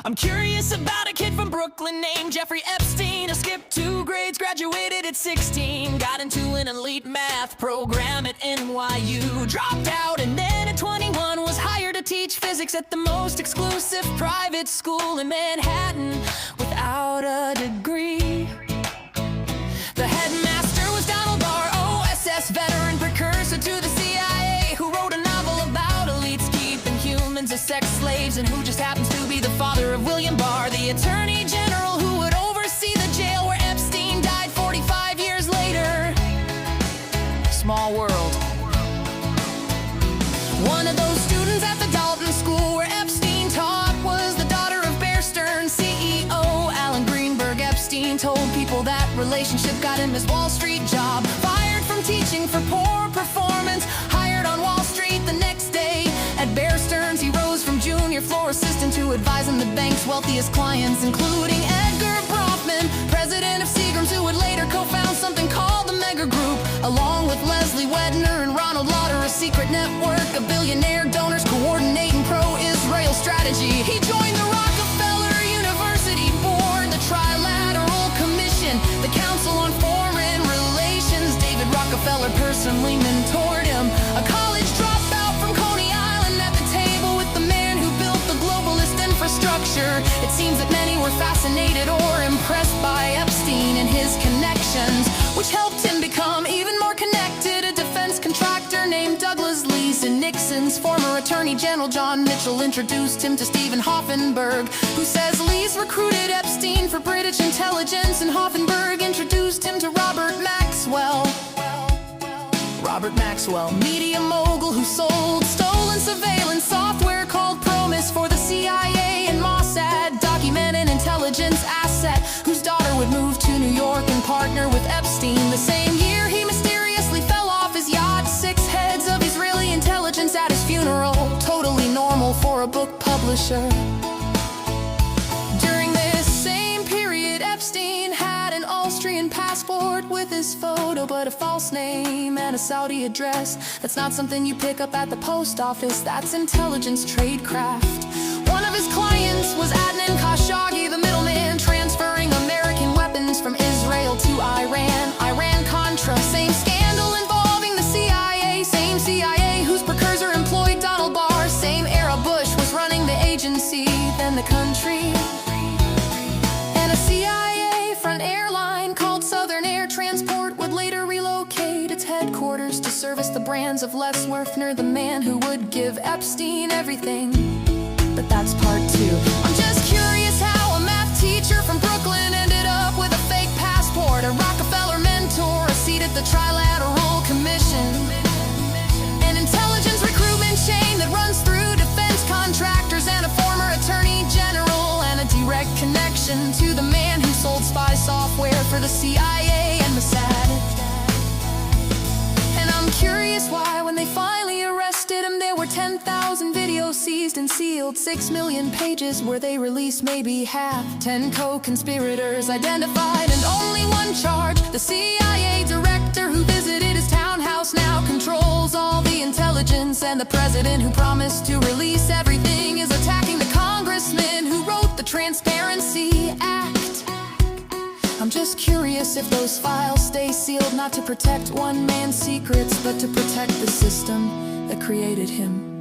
I'm curious about a kid from Brooklyn named Jeffrey Epstein, who skipped 2 grades, graduated at 16, got into an elite math program at NYU, dropped out, and then at 21 was hired to teach physics at the most exclusive private school in Manhattan without a degree. The headmaster was Donald Barr, OSS veteran, precursor to the CIA, who wrote a novel about elites keeping humans as sex slaves, and who just happens to be the father of William Barr, the attorney general who would oversee the jail where Epstein died 45 years later. Small world. One of those students at the Dalton school where Epstein taught was the daughter of Bear Stearns CEO Alan Greenberg. Epstein told people that relationship got him his Wall Street job. Fired from teaching for poor performance, hired on Wall Street the next day. At Bear Stearns he rose from junior floor assistant to advising the bank's wealthiest clients, including Edgar Bronfman, president of Seagram's, who would later co-found something called the Mega Group, along with Leslie Wedner and Ronald Lauder, a secret network of billionaire donors coordinating pro-Israel strategy. He joined the Rockefeller University Board, the Trilateral Commission, the Council on Foreign Relations. David Rockefeller personally mentored him, a college dropout from Coney Island, at the table with the man who built the globalist infrastructure. It seems that many were fascinated or impressed by Epstein and his connections, which helped him become even more connected. A defense contractor named Douglas Lee's and Nixon's former Attorney General John Mitchell introduced him to Stephen Hoffenberg, who says Lee's recruited Epstein for British intelligence, and Hoffenberg introduced him to Robert Maxwell. Robert Maxwell, media mogul who sold stolen surveillance software called Promise for the CIA and Mossad, documented intelligence asset, whose daughter would move to New York and partner with Epstein. The same year he mysteriously fell off his yacht, 6 heads of Israeli intelligence at his funeral, totally normal for a book publisher. During this same period, Epstein had an Austrian passport with his photo, but a false name and a Saudi address. That's not something you pick up at the post office, that's intelligence tradecraft. One of his clients was Adnan Khashoggi, the middleman, transferring American weapons from Israel to Iran. Iran-Contra, same scandal involving the CIA, same CIA whose precursor employed Donald Barr, same era Bush was running the agency, then the country. And a CIA front airline called Southern Air Transport would later relocate its headquarters to service the brands of Les Werfner, the man who would give Epstein everything. But that's part 2. I'm just curious how a math teacher from Brooklyn ended up with a fake passport, a Rockefeller mentor, a seat at the Trilateral Commission, an intelligence recruitment chain that runs through defense contractors, and a former attorney general, and a direct connection to the man who sold spy software for the CIA and Mossad. And I'm curious why, when they finally arrested him, there were 10,000 videos seized and sealed, 6 million pages were they released, maybe half, 10 co-conspirators identified, and only one charge. The CIA director who visited his townhouse now controls all the intelligence, and the president who promised to release everything is attacking the congressman who wrote the Transparency Act. I'm just curious if those files stay sealed, not to protect one man's secrets, but to protect the system that created him.